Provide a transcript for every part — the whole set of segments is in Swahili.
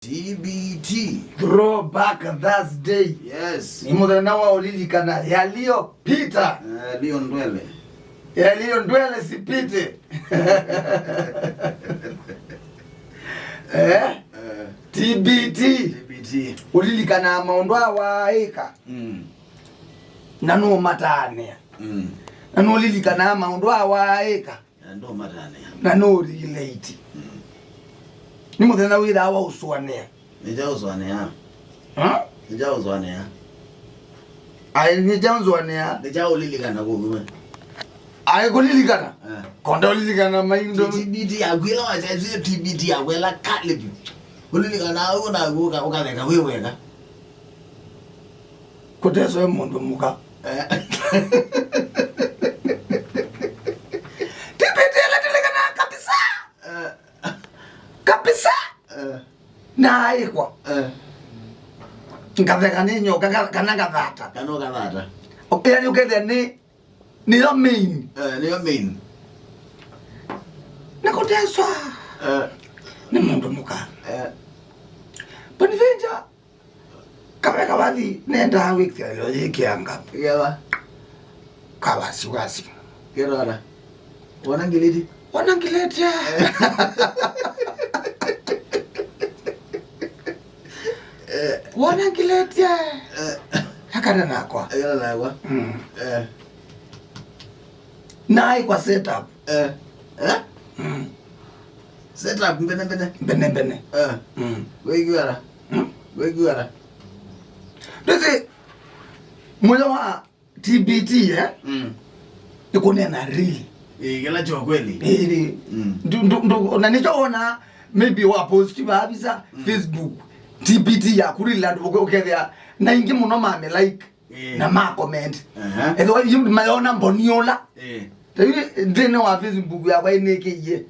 TBT. Throwback Thursday. Yes. Ni muthenya wa ulilikana yaliyopita. Yaliyo ndwele sipite. TBT. Ulilikana maundu awaika. Nanu matane. Nanu ulilikana maundu awaika. Ndo matane. Nanu relate. Ni muthenya wira wa uswanea. Nijauzwanea. Ha? Nijauzwanea. Ai nijauzwanea. Nijaulilikana kuwe. Ai kulilikana. Konda ulilikana maindo. TBT agwela wachaje TBT agwela kalebi. Ulilikana una guka ukaveka weweka. Kuteso mundu muka. Kabisa. Na aikwa. Ngaveka ninyo kana gavata. Kano gavata. Okay, you get ni yo main. Ni yo main. Nakuteswa. Ni mundu muka. Bonny venja. Kaveka wathi nenda wiki leo yikianga. Yawa. Kawasi. Kerora. Wanangileti. Wanangileti. Wanangileti. Hakana nakwa. Nakwa. Nai kwa setup. Setup mbene. Wegiwara. Ndozi mmoja wa TBT ikunena real. Kila cho kweli. Ndo nanichoona maybe wa post babisa Facebook TBT ya kurila ndo ukethia na ingi muno mame like na ma comment. Edo yimdi mayona mboniola. Ndene wa Facebook ya kwa ineke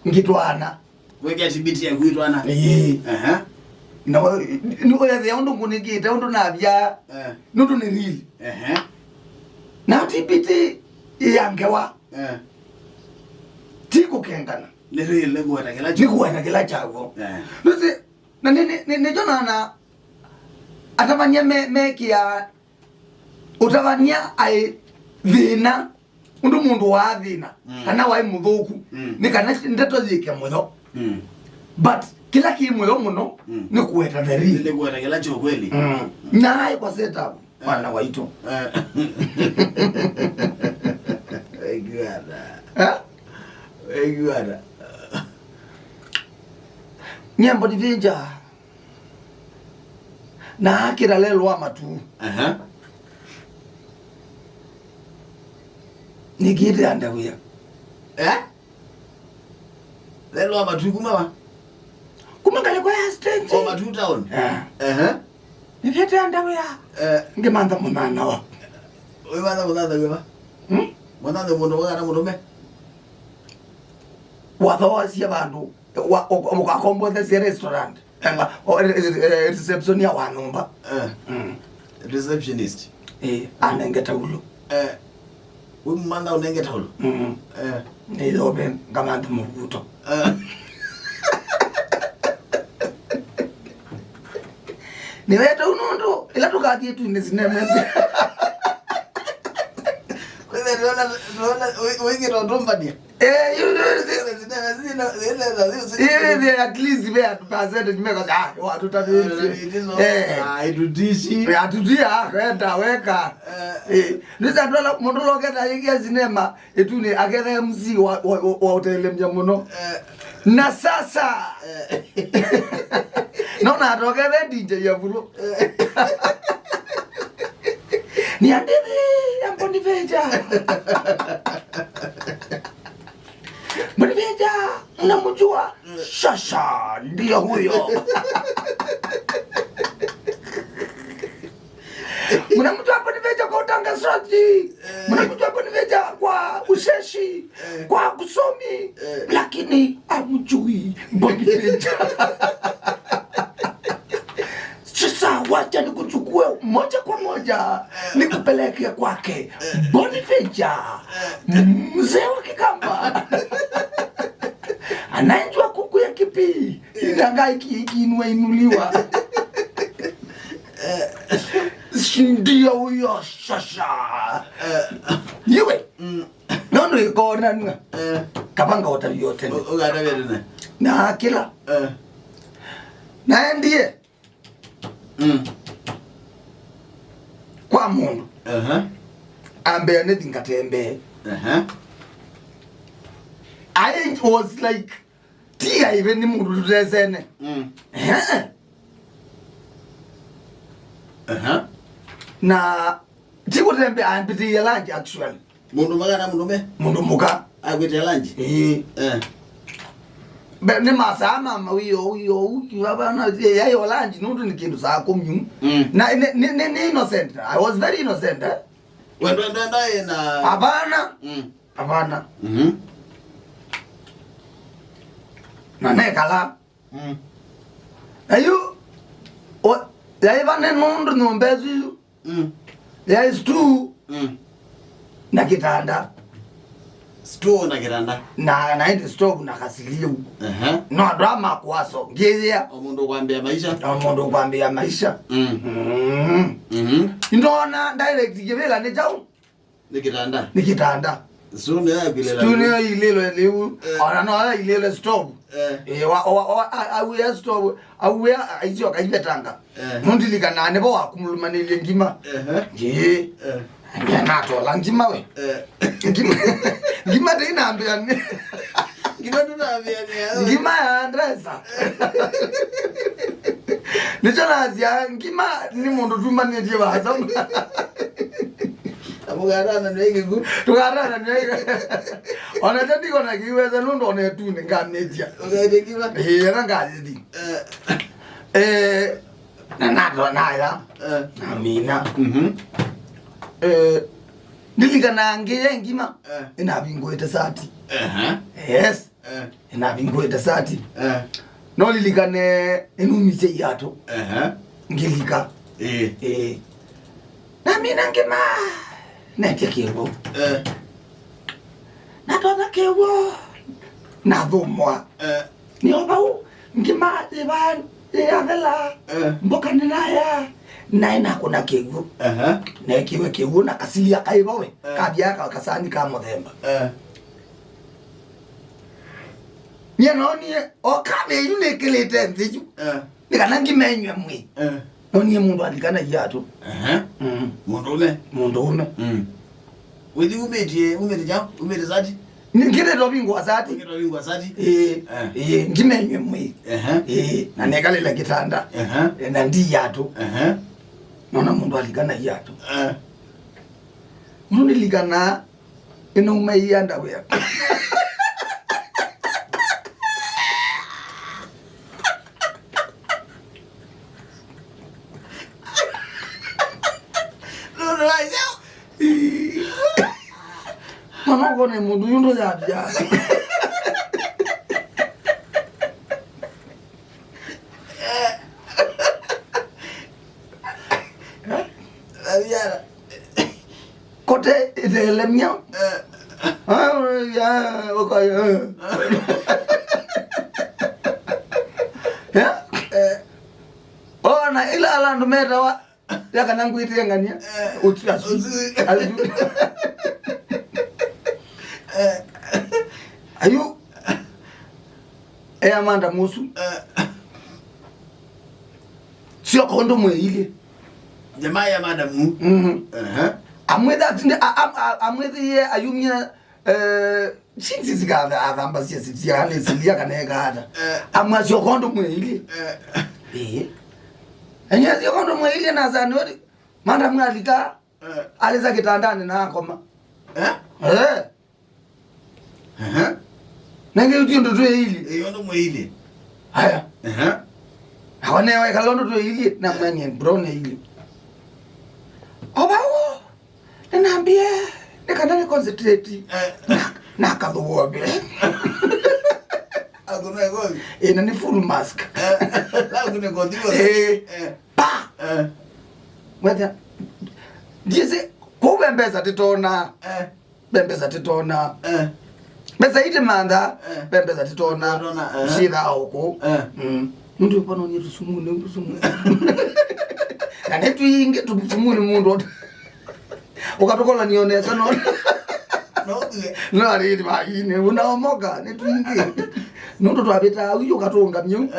ngitwana. Weke TBT ya kuitwana. No, ya ndo kunikite ndo nabya. Ndo ni real. Na TBT yangewa. Tiko kengana. Ni real legwata kila chago. Nikuwa kila chago. Ndozi na ni jona na atamanya mekia utavania ai thina undu mundu wa thina kana wai muthuku ni kana ndeto zike mutho but kila kimwe muno ni kuweta the real ile kuweta kila cho kweli na ai kwa setup wana waito Egwada nyembo divinja na akira lelo wa matu nikiite andawia lelo wa matu kumangale kwa stage matu town nikiite andawia ngemanda munana wa wewe munana wewe munana mundu wathawasia bandu mukakombo the restaurant reception ya wanumba receptionist anengeta ulo umanda unengeta ulo nidobe ngamanda mubuto niweta unondo ila tukathie tu nezinemezi wewe ndotomba dia at least we had percentage because watu tabiti atutia kwenda weka nisa dola mundu loketa yigia sinema etuni akethe MC wa hotel mjamuno na sasa naona atokethe DJ ya vulo ni adithi ya Bonny Venja. Bonny Venja unamjua? Shasha ndio huyo. Mnamjua Bonny Venja kwa utangazaji. Mnamjua Bonny Venja kwa usheshi, kwa kusomi, lakini hamjui Bonny Venja. Sasa wacha nikuchukue moja kwa moja nikupeleke kwake Bonny Venja, mzee wa Kikamba anajua kuku ya kipi Ndanga ikiinua inuliwa. Ndio huyo shasha. Yewe. Nono iko nani? Kabanga yote. Ugatavia tena. Na kila. Na ndiye. Kwa mundu. Ambe ne dingatembe. I was like tia even ni mundu tuzene. Na tiko tembe ambiti ya lunch actually. Mundu magana mundu me? Mundu muka. Agwete ya lunch? Ni masama uyo abana yayo lunch nundu ni kindu saa kumyu. Na ni innocent. I was very innocent. Wendo na abana. Abana. Na nekala. Ayu ya ibane nundu nombezu. There is two. Na kitanda. Store na kitanda. Na indi stove na kasiliu. No drama kwaso. Ngezea. Omundu kwambia maisha. Omundu kwambia maisha. Ndona direct givela ne jau. Ni kitanda. Ni kitanda. Sune ya bilela. Sune ilelo liu. Ona no ilelo stove. Awe stove. Awe aizio kaibetanga. Mundilika na nebo akumulumanile ngima. Na to langima we. Ngima tena ambia ni. Ngima tunaambia ni. Ngima ya Andresa. Nichana azia ngima ni mundu tumani je baza. Amugarana nwege gu. Tugarana nwege. Ona jadi kona kiweza nundo ona tu ni ngametia. Ogaide ngima. Na ngadi. Na ya. Amina. Nilikana ngeye ngima. Ina bingo etasati. Yes. Ina bingo etasati. No lilikane enumise yato. Ngilika. Na mina ngema. Nete kewo. Na toka kewo. Na dhomwa. Ni obau ngima iban ya vela. Mboka ninaya. Na ina kuna kewo. Na kiwe kewo na kasilia kaibawe. Kabia ka kasani ka modemba. Nye noni o kabe yune kelete nziju. Nikana ngimenywe mwe. Noni mundu alikana yato. Mundu ume. Wedi umeti jam? Umeti zati? Ngire robingwa zati. Ngire robingwa zati? Ngimenywe mwe. Na nekalela kitanda. Na ndi yato. Nona mundu alikana yato. Mundu alikana ino umeyanda we. Mama kone mundu yundo ya. Kote ithelemnya. Ya okay. Na ila ala ndumeta wa yakana ngwite ngania utyasu. Ayu Amanda musu sio kondo mwele jamaa ya madamu amwedhe ayumya sinzi zikada avamba siyane silia kanekada amwa sio kondo mwele enya sio kondo mwele na zanori manda mwalika aliza kitandani na akoma Nange utindo tu hili. Yondo mwili. Haya. Hawane wa kalondo tu hili na mwenye brown hili. Obawo. Ninaambia nikandani concentrate. Na kadhuobe. Aguna gozi. Na ni full mask. La aguna gozi. Pa. Whether Jise ko bembeza titona. Bembeza titona. Besa ite manda bembeza titona shida huko mundu pano ni tusumune na netu inge tusumune mundu ukatokola nionesa no no ari ba ine unaomoga netu inge ndo twabeta uyo katonga mnyo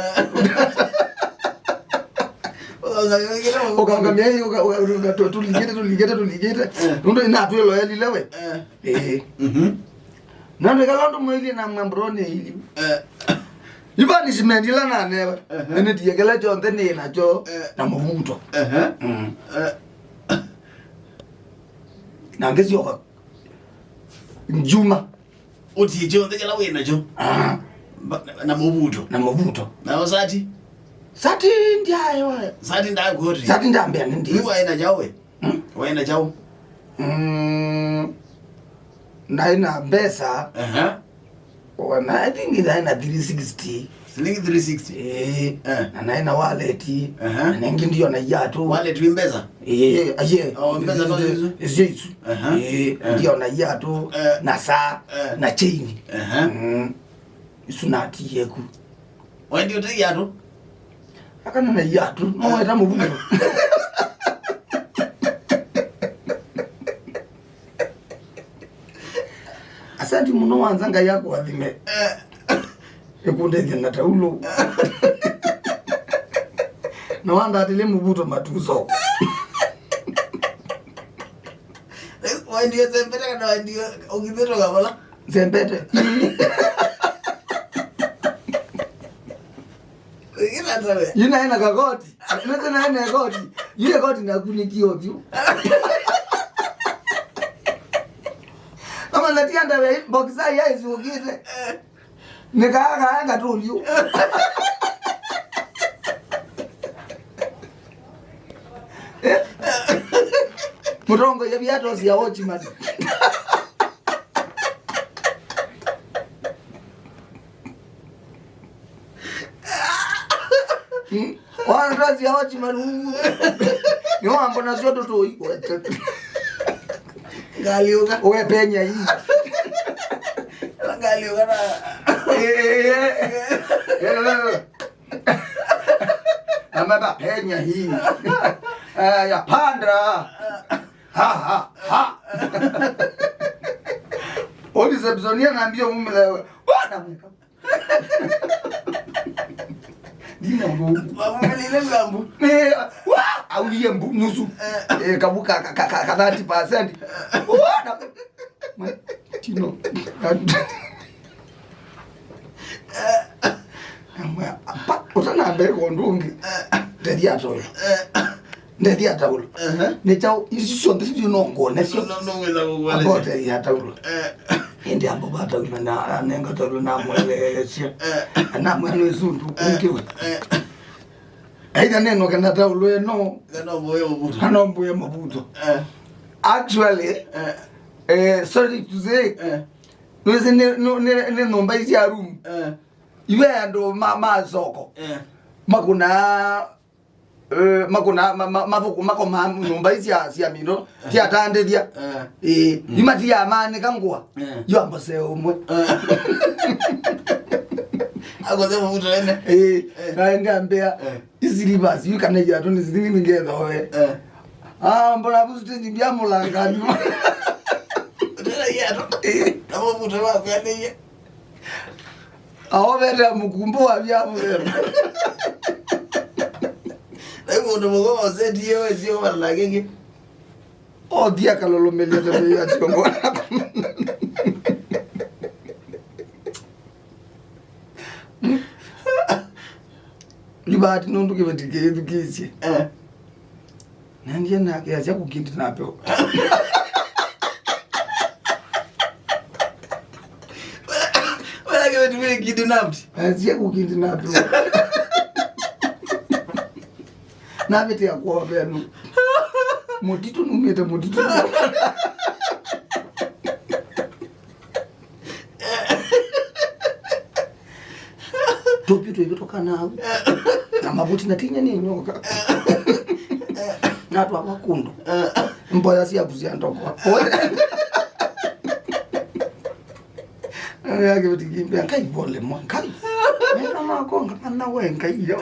okangamya hiyo tuligeta ndo inatwelo yalilewe nando kalando mwili na mambrone ili ibani simendila na neba ene diegela jonde ne na jo na mubuto na ngezi yoka njuma oti jonde kala wena jo na mubuto na osati sati ndiayo sati ndagori sati ndambia ndi waina jawe waina jawo naina besa I think naina 360 shilingi 360 naina wallet nangi ndio na yato wallet wimbeza aye mbeza no yesu ndio na yato na saa na chain isunati yeku wandi uti yato akana na yato no eta mubuto asante muno wanzanga yako wathime ekunde thina taulo na wanda atile mubuto matuzo wandi zembete kana wandi ogithero gabala zembete yina ina gagoti nete na goti yule goti na kunikio tu kama natianda we boxa ya izugite nikaga anga tulio murongo ya biato sia ochi mali wana sia ochi mali ni wambo na zoto to iko galioga owe penya hii galioga na amaba penya hii ya pandra ha odi zebzonia naambia mumelewe bwana mweka dina mumele ngambu aulie mbu nusu kabuka 30% bwana tino apa utana mbeko ndungi ndedia taulo ne chao isiso ndisi nongone sio nongeza kugwale abote ya taulo ende ambo bata na nenga taulo na mwele sio na mwele zundu kungiwe aida neno kana taulo no kana mboye mabuto actually sorry to say ne nomba isi ya room iwe ando mama soko makuna mavuku makoma nomba isi ya mino tia tande dia imati ya mane kangwa yo ambose omwe akoze mabuto ene na ngambea isiri basi yukana ya to ni zidini ngeza we mbona buste njibya mulangani Kama mtu wako yeye awobeta mukumbu wa byamu lero leo ndo mgo ozeti yewe sio malagenge dia kalolo melete ya chongo libati nondu kibetike edukisi nandiye nake acha kukindi napo wewe kidnapped acha kukindi napo nabete yakwa benu mutitu numete mutitu topito ibitoka nawe na mabuti natinya ninyoka natu abakundo mboya siya kuzia ndoko yake utikimbia kai pole mwa kai. Mimi na makonga pana wenga hiyo.